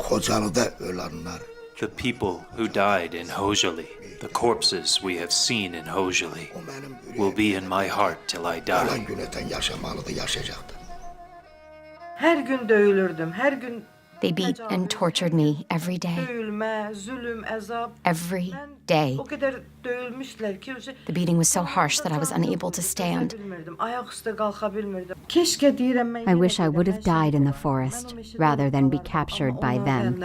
Khojalı'da ölenler. The people who died in Khojaly, the corpses we have seen in Khojaly, will be in my heart till I die. Ölen güneten yaşamalı da yaşayacaktı. Her gün dövülürdüm, her gün. They beat and tortured me every day. Dövülme, zulüm, azap. Every day. O kadar dövülmüşler ki. The beating was so harsh that I was unable to stand. Ayak üstə qalxa bilmirdim. Keşke deyirəm mən. I wish I would have died in the forest rather than be captured by them.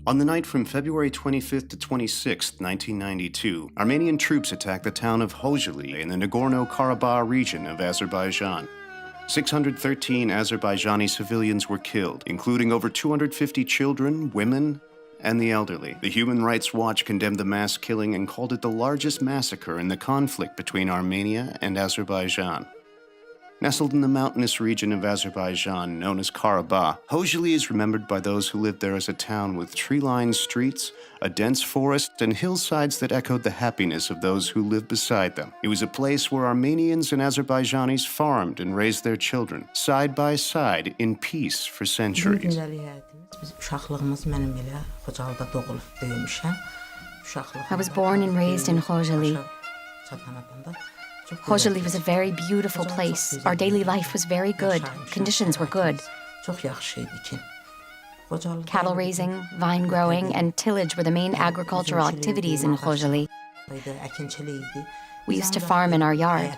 On the night from February 25th to 26th, 1992, Armenian troops attacked the town of Khojaly in the Nagorno-Karabakh region of Azerbaijan. 613 Azerbaijani civilians were killed, including over 250 children, women, and the elderly. The Human Rights Watch condemned the mass killing and called it the largest massacre in the conflict between Armenia and Azerbaijan. Nestled in the mountainous region of Azerbaijan known as Karabakh, Khojaly is remembered by those who lived there as a town with tree-lined streets, a dense forest, and hillsides that echoed the happiness of those who lived beside them. It was a place where Armenians and Azerbaijanis farmed and raised their children, side by side, in peace for centuries. I was born and raised in Khojaly. Khojaly was a very beautiful place. Our daily life was very good. Conditions were good. Cattle raising, vine growing, and tillage were the main agricultural activities in Khojaly. We used to farm in our yard.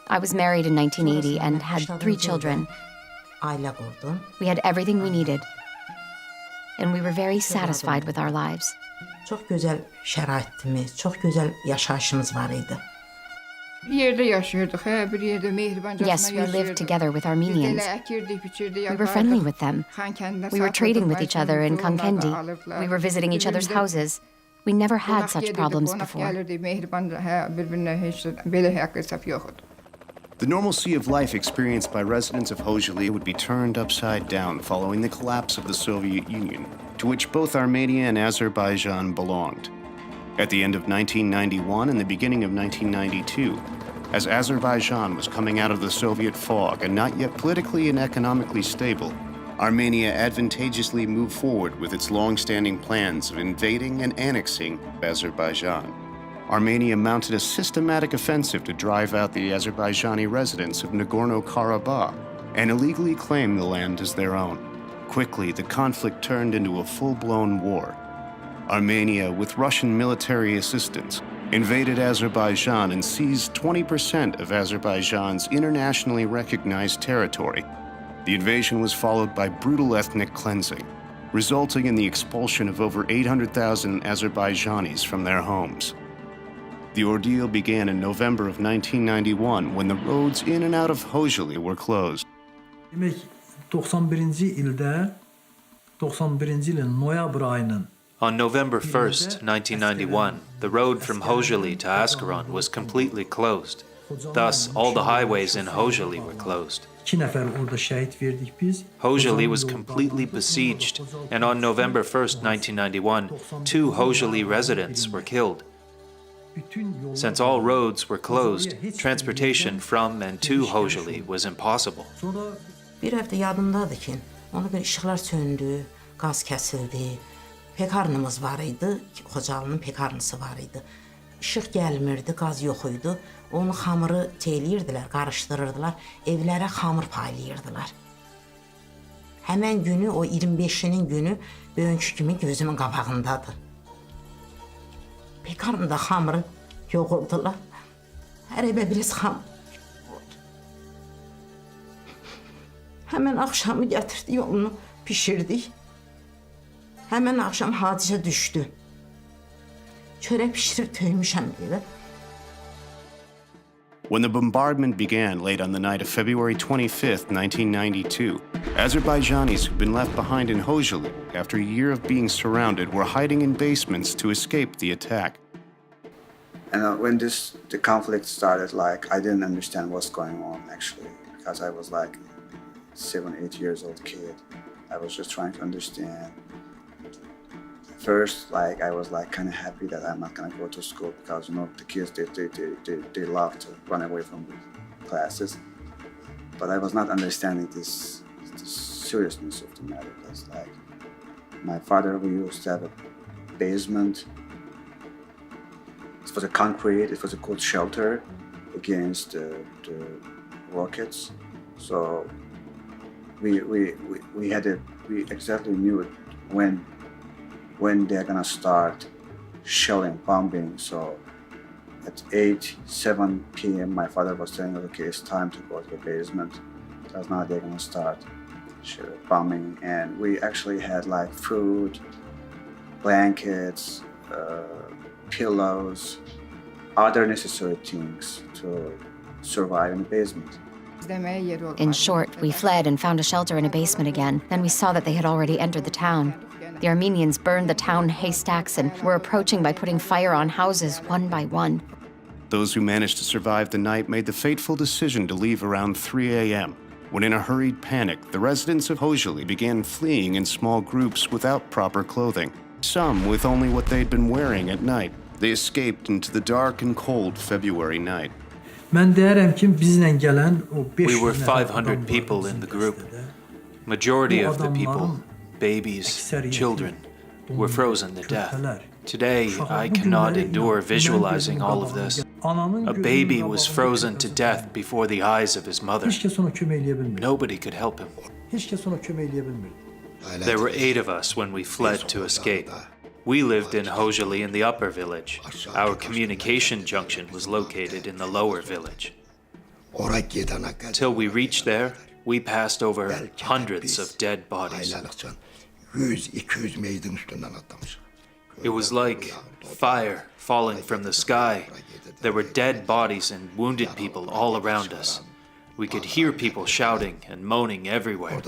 I was married in 1980 and had 3 children. We had everything we needed, and we were very satisfied with our lives. Çok güzel şəraitimiz, çox gözəl yaşayışımız var idi. Yes, we lived together with Armenians. We were friendly with them. We were trading with each other in Kankendi. We were visiting each other's houses. We never had such problems before. The normalcy of life experienced by residents of Khojaly would be turned upside down following the collapse of the Soviet Union, to which both Armenia and Azerbaijan belonged. At the end of 1991 and the beginning of 1992, as Azerbaijan was coming out of the Soviet fog and not yet politically and economically stable, Armenia advantageously moved forward with its long-standing plans of invading and annexing Azerbaijan. Armenia mounted a systematic offensive to drive out the Azerbaijani residents of Nagorno-Karabakh and illegally claim the land as their own. Quickly, the conflict turned into a full-blown war. Armenia, with Russian military assistance, invaded Azerbaijan and seized 20% of Azerbaijan's internationally recognized territory. The invasion was followed by brutal ethnic cleansing, resulting in the expulsion of over 800,000 Azerbaijanis from their homes. The ordeal began in November of 1991 when the roads in and out of Khojaly were closed. Demek 91-ci ildə 91-ci ilin noyabr ayının On November 1st, 1991, the road from Khojaly to Askeron was completely closed. Thus, all the highways in Khojaly were closed. 2 nəfər orada şəhid verdik biz. Khojaly was completely besieged, and on November 1st, 1991, 2 Khojaly residents were killed. Since all roads were closed, transportation from and to Khojaly was impossible. Bir həftə yadımdadır ki, ona bir işıqlar söndü, qaz kəsildi. Pekarnımız var idi, Khojalının pekarnısı var idi. İşıq gəlmirdi, qaz yox idi. Onu xamırı teyləyirdilər, qarışdırırdılar, evlərə xamır paylayırdılar. Həmən günü, o 25-nin günü bugünkü kimi gözümün qabağındadır. Pekarnında xamırı yoğurdular. Hər evə biraz xamır. Həmən axşamı gətirdi, onu pişirdik. Həmən axşam hadisə düşdü. Çörək pişirib töymüşəm belə. When the bombardment began late on the night of February 25th, 1992, Azerbaijanis who'd been left behind in Khojaly after a year of being surrounded were hiding in basements to escape the attack. And when the conflict started, I didn't understand what's going on actually, because I was 7, 8 years old kid. I was just trying to understand. First, I was kind of happy that I'm not gonna go to school because the kids they love to run away from classes. but I was not understanding this seriousness of the matter. That's like my father, we used to have a basement. It was a concrete, it was a good shelter against the rockets. So we exactly knew when they're gonna start shelling, bombing. So at 7 p.m. my father was telling us, okay, it's time to go to the basement. Because now they're gonna start bombing. And we actually had like food, blankets, pillows, other necessary things to survive in the basement. In short, we fled and found a shelter in a basement again. Then we saw that they had already entered the town. The Armenians burned the town haystacks and were approaching by putting fire on houses one by one. Those who managed to survive the night made the fateful decision to leave around 3 a.m., when in a hurried panic, the residents of Khojaly began fleeing in small groups without proper clothing, some with only what they'd been wearing at night. They escaped into the dark and cold February night. Mən deyərəm ki, bizlə gələn o 5 We were 500 people in the group. Majority of the people, babies, children, were frozen to death. Today, I cannot endure visualizing all of this. A baby was frozen to death before the eyes of his mother. Nobody could help him. There were 8 of us when we fled to escape. We lived in Khojaly in the upper village. Our communication junction was located in the lower village. Till we reached there, we passed over hundreds of dead bodies. It was like fire falling from the sky. There were dead bodies and wounded people all around us. We could hear people shouting and moaning everywhere.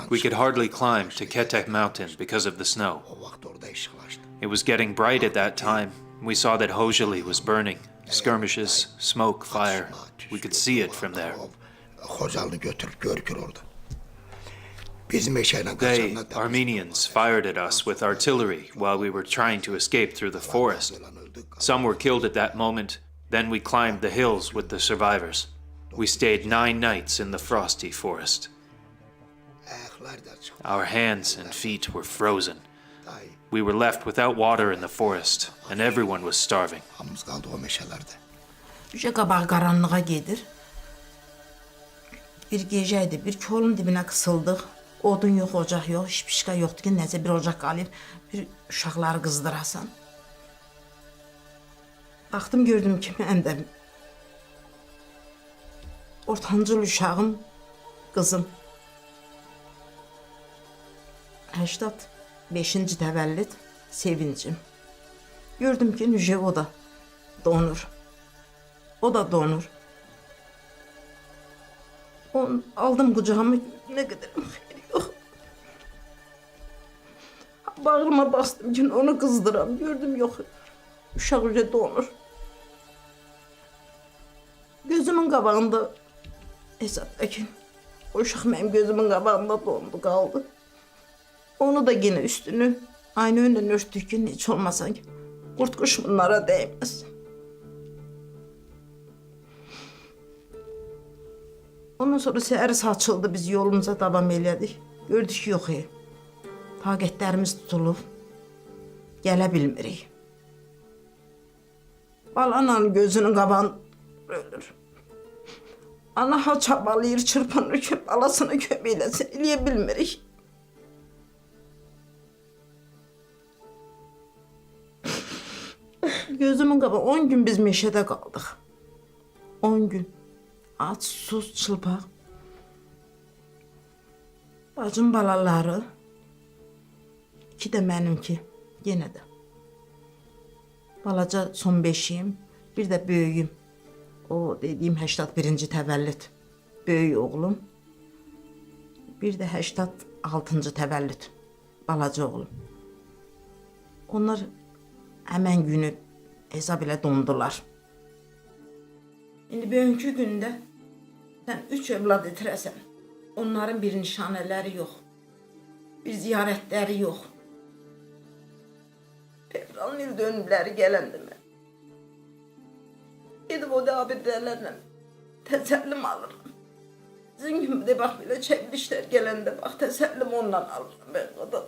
We could hardly climb to Ketek mountain because of the snow. It was getting bright at that time. We saw that Khojaly was burning. Skirmishes, smoke, fire. We could see it from there. They, Armenians, fired at us with artillery while we were trying to escape through the forest. Some were killed at that moment. Then we climbed the hills with the survivors. We stayed 9 nights in the frosty forest. Our hands and feet were frozen. We were left without water in the forest, and everyone was starving. Qabaq qaranlığa gedir. Bir gecəydi, bir kolun dibinə qısıldıq. Odun yox, ocaq yox, şipişka yoxdur ki, necə bir ocaq qalıb, bir uşaqları qızdırasan. Baxdım, gördüm ki, mən də ortancıl uşağım, qızım. 85-ci təvəllüd sevincim. Gördüm ki, Nüje o da donur. O da donur. Onu aldım qucağıma, nə qədərim xeyri yox. Bağrıma bastım ki, onu qızdıram. Gördüm, yox, uşaq üzə donur. Gözümün qabağında hesabda ki, o uşaq mənim gözümün qabağında dondu, qaldı. Onu da yine üstünü aynı önden örttük ki, hiç olmasa ki, kurt kuş bunlara değmez. Ondan sonra səhər saçıldı, biz yolumuza davam elədik. Gördük ki, yox, taqətlərimiz tutulub, gələ bilmirik. Balanın gözünün qabağını ölür. Ana ha çabalayır, çırpınır ki, balasına kömək eləsin, eləyə bilmirik. Gözümün qabağı 10 gün biz meşədə qaldıq. 10 gün. Aç, sus, çılpaq. Bacım balaları, 2 də mənimki, yenə də. Balaca son 5'im, bir də böyüyüm. O dediyim 81-ci təvəllüd böyük oğlum. Bir də 86-cı təvəllüd balaca oğlum. Onlar həmən günü hesab ilə dondular. İndi bugünkü gündə sən 3 övlad itirəsən. Onların bir nişanələri yox. Bir ziyarətləri yox. Fevral il dönümləri gələndə mən. Gedib o da abidələrlə təsəllim alırım. Sizin gibi de bak böyle çevrilişler gelende bak tesellim ondan alırım ben kadar.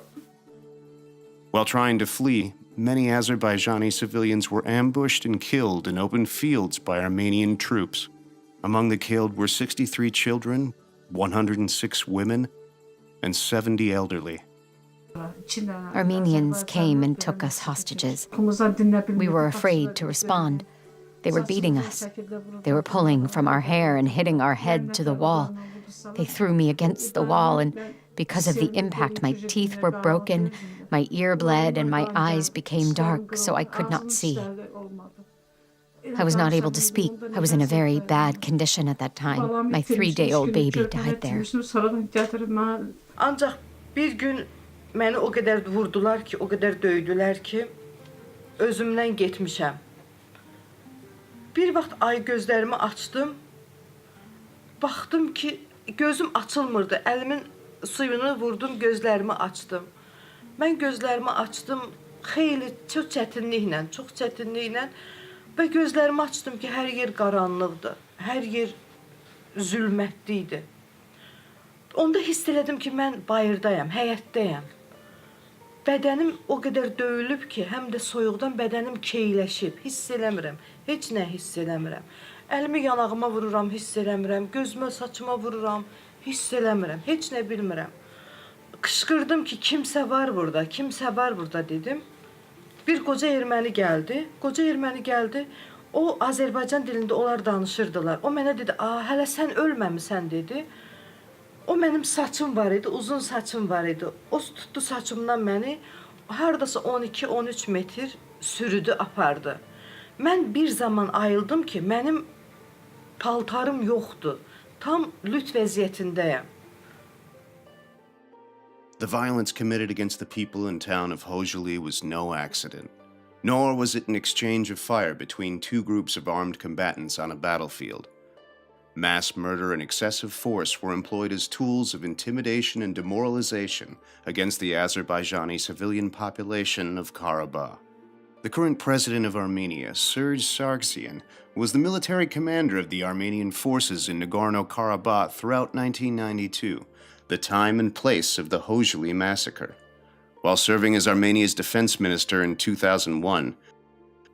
While trying to flee, many Azerbaijani civilians were ambushed and killed in open fields by Armenian troops. Among the killed were 63 children, 106 women, and 70 elderly. Armenians came and took us hostages. We were afraid to respond. They were beating us. They were pulling from our hair and hitting our head to the wall. They threw me against the wall, and because of the impact, my teeth were broken, my ear bled, and my eyes became dark, so I could not see. I was not able to speak. I was in a very bad condition at that time. My 3-day-old baby died there. Ancak bir gün beni o kadar vurdular ki, o kadar döydüler ki özümden getmişəm. Bir vaxt ay gözlerimi açdım. Baxdım ki gözüm açılmırdı. Əlimin suyunu vurdum, gözlerimi açdım. Mən gözlerimi açdım xeyli çox çətinliklə və gözlerimi açdım ki hər yer qaranlıqdı. Hər yer zülmətli idi. Onda hiss elədim ki mən bayırdayam, həyətdəyəm. Bədənim o qədər döyülüb ki, həm də soyuqdan bədənim keyləşib, hiss eləmirəm, heç nə hiss eləmirəm. Əlimi yanağıma vururam, hiss eləmirəm, gözümə, saçıma vururam, hiss eləmirəm, heç nə bilmirəm. Qışqırdım ki, kimsə var burada dedim. Bir qoca erməni gəldi, o Azərbaycan dilində onlar danışırdılar. O mənə dedi, hələ sən ölməmisən dedi. O mənim saçım var idi, uzun saçım var idi. O tutdu saçımdan məni, haradasa 12-13 metr sürüdü, apardı. Mən bir zaman ayıldım ki, mənim paltarım yoxdur. Tam lüt vəziyyətindəyəm. The violence committed against the people and town of Khojaly was no accident, nor was it an exchange of fire between two groups of armed combatants on a battlefield. Mass murder and excessive force were employed as tools of intimidation and demoralization against the Azerbaijani civilian population of Karabakh. The current president of Armenia, Serge Sargsyan, was the military commander of the Armenian forces in Nagorno-Karabakh throughout 1992, the time and place of the Khojaly Massacre. While serving as Armenia's defense minister in 2001,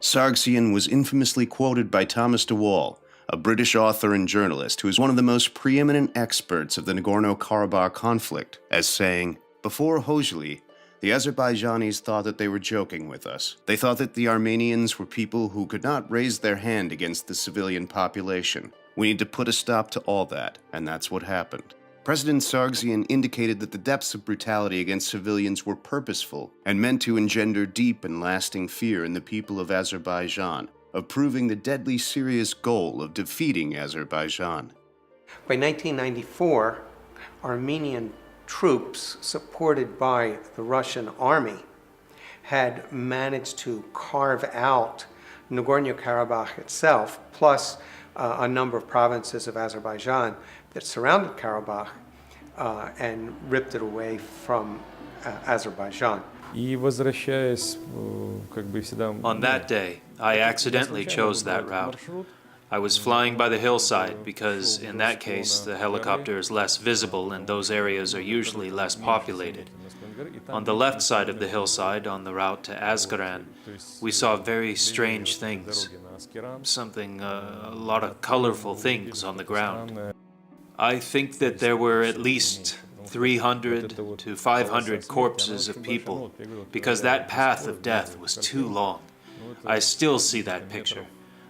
Sargsyan was infamously quoted by Thomas de Waal, a British author and journalist who is one of the most preeminent experts of the Nagorno-Karabakh conflict, as saying, "Before Khojaly, the Azerbaijanis thought that they were joking with us. They thought that the Armenians were people who could not raise their hand against the civilian population. We need to put a stop to all that, and that's what happened." President Sargsyan indicated that the depths of brutality against civilians were purposeful and meant to engender deep and lasting fear in the people of Azerbaijan, of proving the deadly serious goal of defeating Azerbaijan. By 1994, Armenian troops, supported by the Russian army, had managed to carve out Nagorno-Karabakh itself, plus a number of provinces of Azerbaijan that surrounded Karabakh, and ripped it away from Azerbaijan. On that day, I accidentally chose that route. I was flying by the hillside because, in that case, the helicopter is less visible and those areas are usually less populated. On the left side of the hillside, on the route to Azgaran, we saw very strange things. A lot of colorful things on the ground. I think that there were at least 300 to 500 corpses of people, because that path of death was too long. I still see that picture.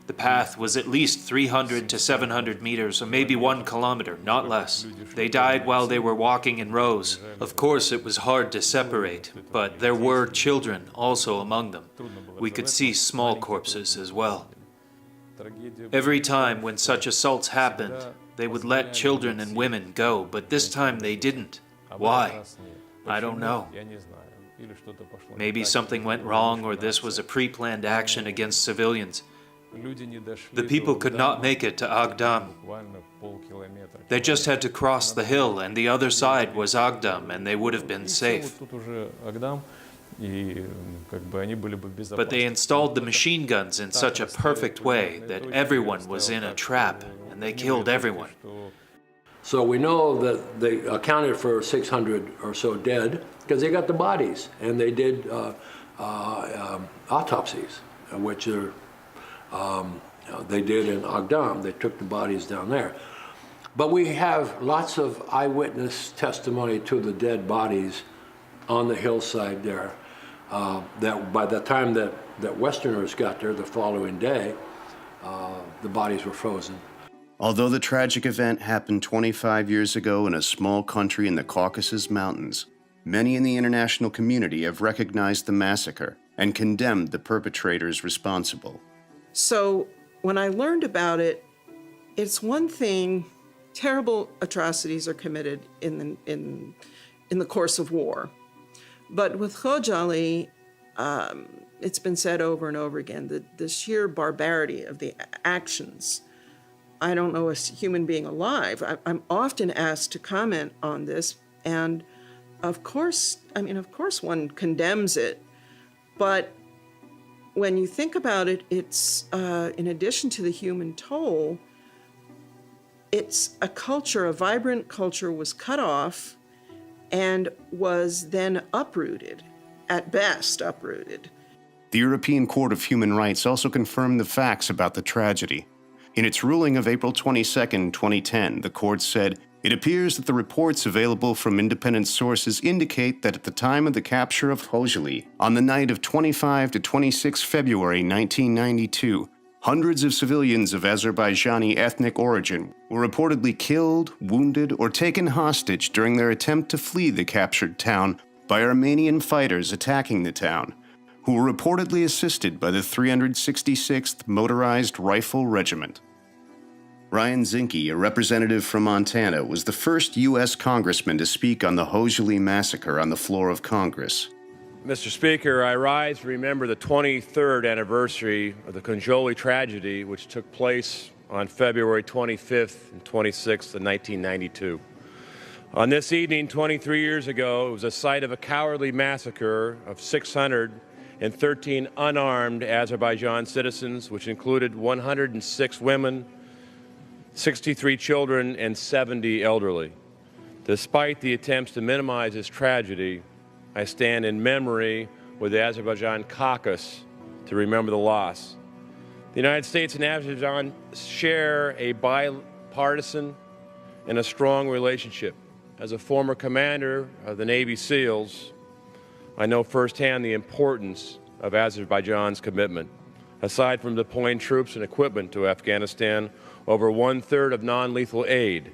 The path was at least 300 to 700 meters, or maybe 1 kilometer, not less. They died while they were walking in rows. Of course, it was hard to separate, but there were children also among them. We could see small corpses as well. Every time when such assaults happened, they would let children and women go, but this time they didn't. Why? I don't know. Maybe something went wrong, or this was a pre-planned action against civilians. The people could not make it to Agdam. They just had to cross the hill, and the other side was Agdam, and they would have been safe. But they installed the machine guns in such a perfect way that everyone was in a trap, and they killed everyone. So we know that they accounted for 600 or so dead because they got the bodies and they did autopsies, which are, they did in Agdam. They took the bodies down there. But we have lots of eyewitness testimony to the dead bodies on the hillside there. That by the time that Westerners got there the following day, the bodies were frozen. Although the tragic event happened 25 years ago in a small country in the Caucasus Mountains, many in the international community have recognized the massacre and condemned the perpetrators responsible. So when I learned about it, it's one thing, terrible atrocities are committed in the course of war. But with Khojaly, it's been said over and over again, the sheer barbarity of the actions. I don't know a human being alive. I'm often asked to comment on this, and of course one condemns it, but when you think about it, it's, in addition to the human toll, it's a culture, a vibrant culture was cut off and was then uprooted, at best uprooted. The European Court of Human Rights also confirmed the facts about the tragedy. In its ruling of April 22, 2010, the court said, "It appears that the reports available from independent sources indicate that at the time of the capture of Khojaly, on the night of 25 to 26 February 1992, hundreds of civilians of Azerbaijani ethnic origin were reportedly killed, wounded, or taken hostage during their attempt to flee the captured town by Armenian fighters attacking the town, who were reportedly assisted by the 366th Motorized Rifle Regiment." Ryan Zinke, a representative from Montana, was the first U.S. congressman to speak on the Khojaly Massacre on the floor of Congress. Mr. Speaker, I rise to remember the 23rd anniversary of the Khojaly Tragedy, which took place on February 25th and 26th of 1992. On this evening, 23 years ago, it was the site of a cowardly massacre of 613 unarmed Azerbaijan citizens, which included 106 women, 63 children, and 70 elderly. Despite the attempts to minimize this tragedy, I stand in memory with the Azerbaijan caucus to remember the loss. The United States and Azerbaijan share a bipartisan and a strong relationship. As a former commander of the Navy SEALs, I know firsthand the importance of Azerbaijan's commitment. Aside from deploying troops and equipment to Afghanistan, over one-third of non-lethal aid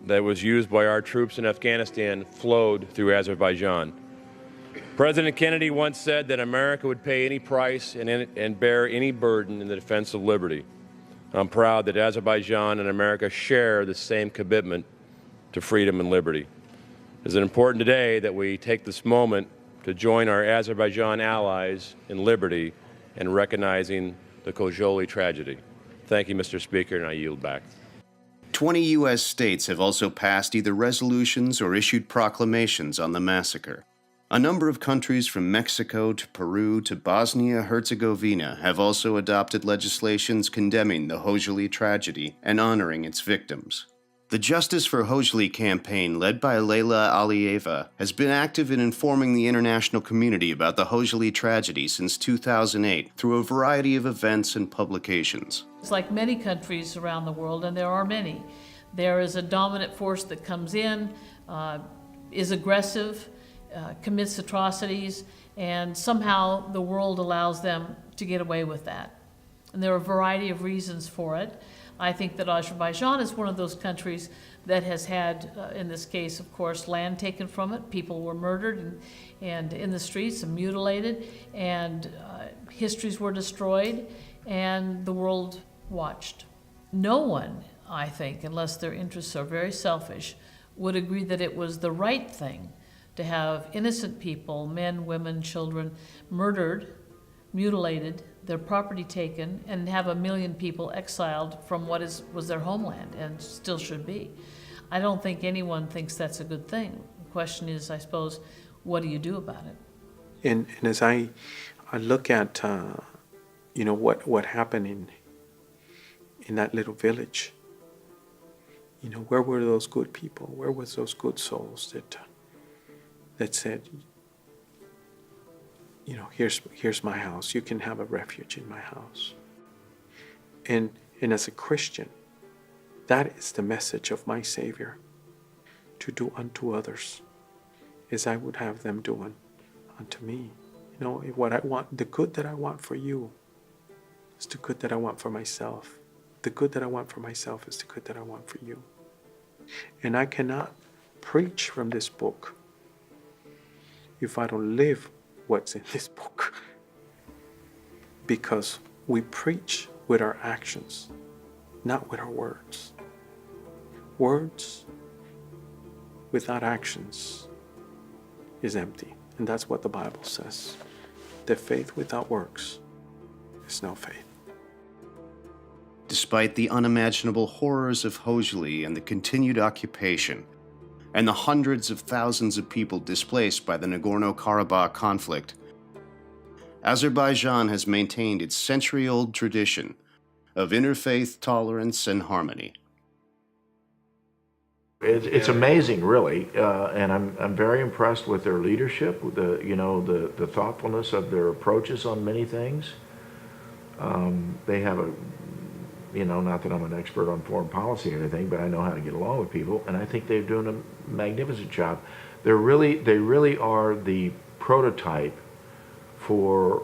that was used by our troops in Afghanistan flowed through Azerbaijan. President Kennedy once said that America would pay any price and bear any burden in the defense of liberty. I'm proud that Azerbaijan and America share the same commitment to freedom and liberty. It is important today that we take this moment to join our Azerbaijan allies in liberty and recognizing the Khojaly tragedy. Thank you, Mr. Speaker, and I yield back. 20 U.S. states have also passed either resolutions or issued proclamations on the massacre. A number of countries from Mexico to Peru to Bosnia-Herzegovina have also adopted legislations condemning the Khojaly tragedy and honoring its victims. The Justice for Khojaly campaign, led by Leyla Aliyeva, has been active in informing the international community about the Khojaly tragedy since 2008 through a variety of events and publications. It's like many countries around the world, and there are many. There is a dominant force that comes in, is aggressive, commits atrocities, and somehow the world allows them to get away with that. And there are a variety of reasons for it. I think that Azerbaijan is one of those countries that has had, in this case, of course, land taken from it. People were murdered and in the streets and mutilated, and histories were destroyed, and the world watched. No one, I think, unless their interests are very selfish, would agree that it was the right thing to have innocent people, men, women, children, murdered, mutilated, their property taken, and have 1 million people exiled from what was their homeland and still should be. I don't think anyone thinks that's a good thing. The question is, I suppose, what do you do about it? And as I look at, what happened in that little village, where were those good people? Where was those good souls that said, here's my house. You can have a refuge in my house. And as a Christian, that is the message of my Savior, to do unto others as I would have them do unto me. What I want, the good that I want for you is the good that I want for myself. The good that I want for myself is the good that I want for you. And I cannot preach from this book if I don't live what's in this book. Because we preach with our actions, not with our words. Words without actions is empty. And that's what the Bible says. That faith without works is no faith. Despite the unimaginable horrors of Khojaly and the continued occupation, and the hundreds of thousands of people displaced by the Nagorno-Karabakh conflict, Azerbaijan has maintained its century-old tradition of interfaith tolerance and harmony. It's amazing, really, and I'm very impressed with their leadership, with the thoughtfulness of their approaches on many things. They have not that I'm an expert on foreign policy or anything, but I know how to get along with people, and I think they're doing a magnificent job. They really are the prototype for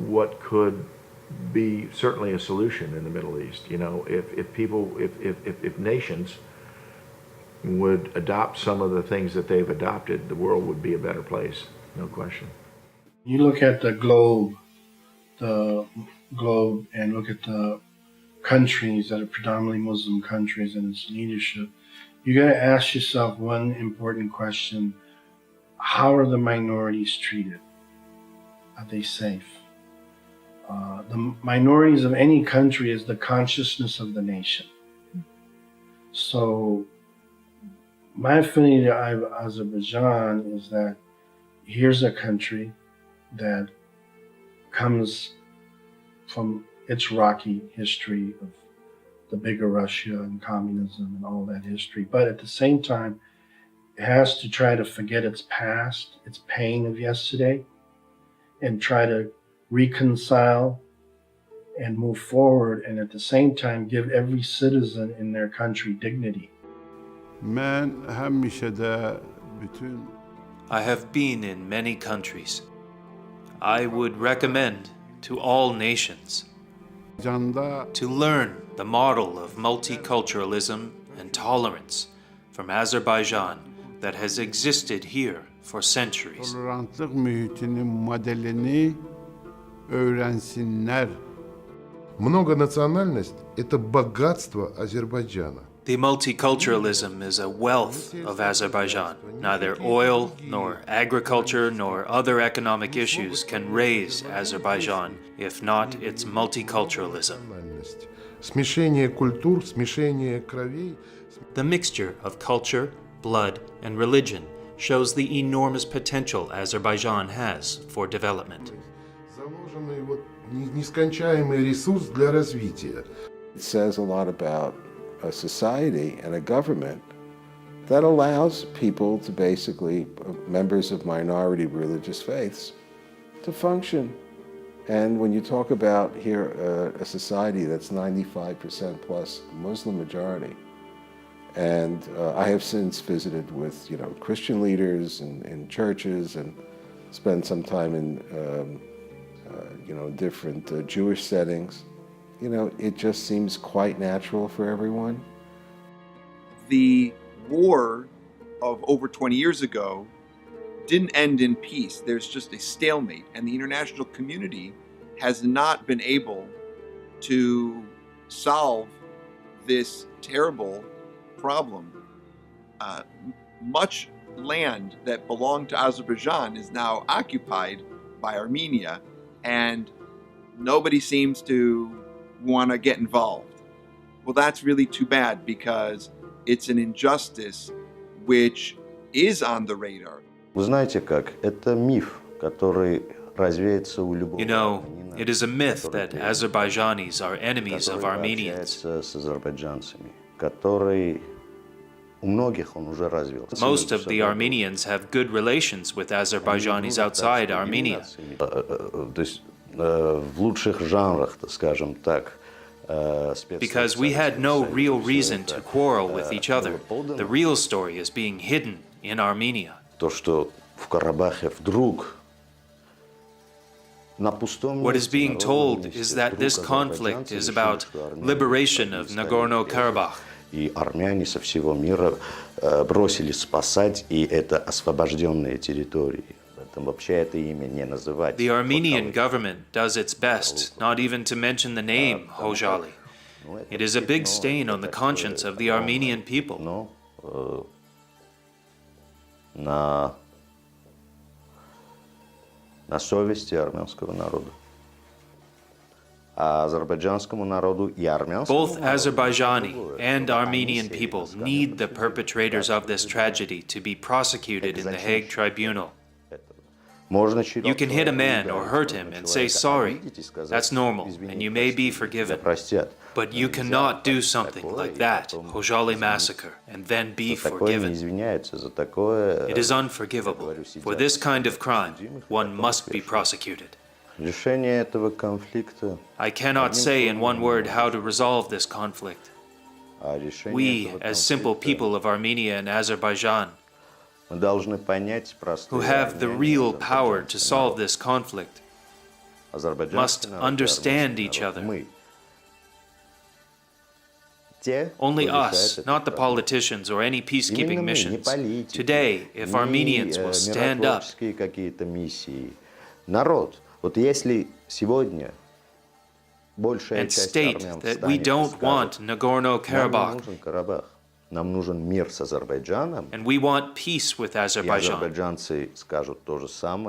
what could be certainly a solution in the Middle East. If nations would adopt some of the things that they've adopted, the world would be a better place, no question. You look at the globe and look at the countries that are predominantly Muslim countries and its leadership, you got to ask yourself one important question: how are the minorities treated? Are they safe? The minorities of any country is the consciousness of the nation. So my affinity to Azerbaijan is that here's a country that comes from its rocky history of the bigger Russia and communism and all that history, but at the same time, it has to try to forget its past, its pain of yesterday, and try to reconcile and move forward, and at the same time give every citizen in their country dignity. I have been in many countries. I would recommend to all nations to learn the model of multiculturalism and tolerance from Azerbaijan that has existed here for centuries. Многонациональность – это богатство Азербайджана. The multiculturalism is a wealth of Azerbaijan. Neither oil, nor agriculture, nor other economic issues can raise Azerbaijan, if not its multiculturalism. Смешение культур, смешение кровей. The mixture of culture, blood, and religion shows the enormous potential Azerbaijan has for development. Заложенный нескончаемый ресурс для развития. It says a lot about a society and a government that allows people to basically, members of minority religious faiths, to function. And when you talk about here a society that's 95% plus Muslim majority, and I have since visited with Christian leaders in churches and spent some time in different Jewish settings. It just seems quite natural for everyone. The war of over 20 years ago didn't end in peace. There's just a stalemate, and the international community has not been able to solve this terrible problem. Much land that belonged to Azerbaijan is now occupied by Armenia, and nobody seems to want to get involved. Well, that's really too bad, because it's an injustice which is on the radar. It is a myth that Azerbaijanis are enemies of Armenians. Most of the Armenians have good relations with Azerbaijanis outside Armenia. Because we had no real reason to quarrel with each other. The real story is being hidden in Armenia. What is being told is that this conflict is about liberation of Nagorno-Karabakh. И армяне со всего мира бросились спасать, и это освобожденные территории. Вообще это имя не называть. The Armenian government does its best not even to mention the name Khojaly. It is a big stain on the conscience of the Armenian people. На совести армянского народа. Both Azerbaijani and Armenian people need the perpetrators of this tragedy to be prosecuted in the Hague Tribunal. You can hit a man or hurt him and say sorry. That's normal, and you may be forgiven. But you cannot do something like that, Khojaly Massacre, and then be forgiven. It is unforgivable. For this kind of crime, one must be prosecuted. I cannot say in one word how to resolve this conflict. We, as simple people of Armenia and Azerbaijan, who have the real power to solve this conflict, must understand each other. Only us, not the politicians or any peacekeeping missions. Today, if Armenians will stand up, and state that we don't want Nagorno-Karabakh, and we want peace with Azerbaijan,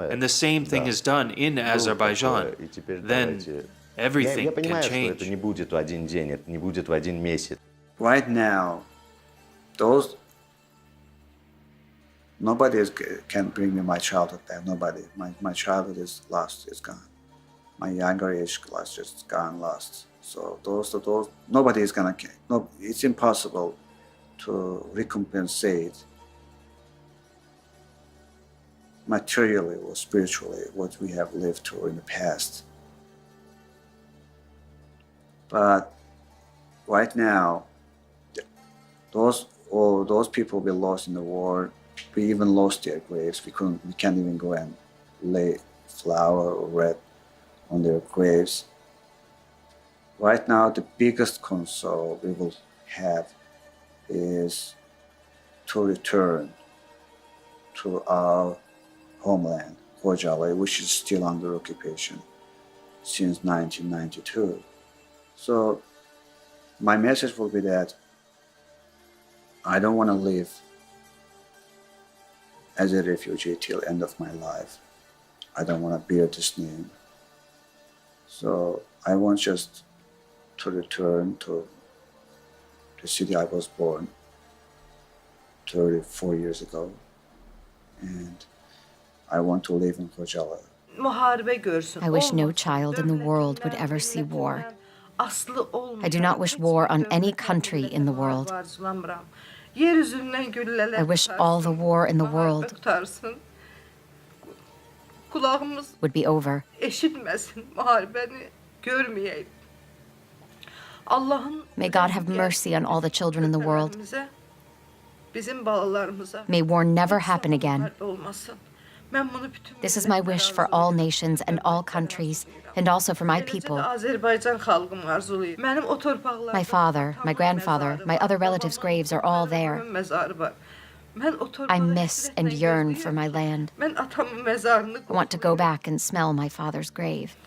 and the same thing is done in Azerbaijan, then everything can change. Right now, nobody can bring me my childhood back. Nobody. My childhood is lost. It's gone. My younger age class just gone lost. So nobody is gonna. No, it's impossible to recompensate materially or spiritually what we have lived through in the past. But right now, all those people we lost in the war, we even lost their graves. We can't even go and lay flower or red on their graves. Right now, the biggest console we will have is to return to our homeland, Khojaly, which is still under occupation since 1992. So my message will be that I don't want to live as a refugee till end of my life. I don't want to bear this name. So I want just to return to the city I was born 34 years ago. And I want to live in Khojaly. I wish no child in the world would ever see war. I do not wish war on any country in the world. I wish all the war in the world would be over. May God have mercy on all the children in the world. May war never happen again. This is my wish for all nations and all countries, and also for my people. My father, my grandfather, my other relatives' graves are all there. I miss and yearn for my land. I want to go back and smell my father's grave.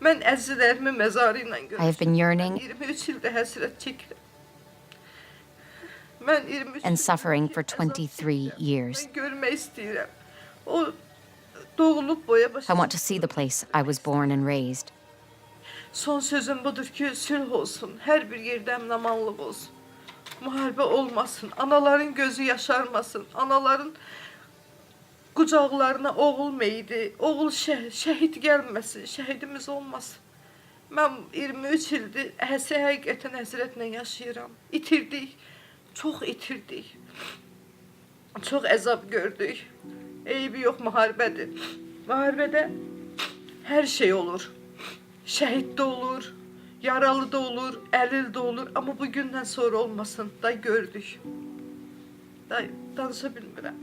I have been yearning and suffering for 23 years. I want to see the place I was born and raised. Son sözüm budur ki sülh olsun. Her bir yerde emnamanlık olsun. Muharebe olmasın. Anaların gözü yaşarmasın. Anaların kucaklarına oğul meydi. Oğul şehit gelmesin. Şehidimiz olmasın. Ben 23 ildir həqiqətən həsrətlə yaşayıram. İtirdik. Çox itirdik. Çox əzab gördük. Eybi yox, müharibədir. Müharibədə hər şey olur. Şəhid də olur, yaralı da olur, əlil də olur. Amma bu gündən sonra olmasın da gördük. Da danışa bilmirəm.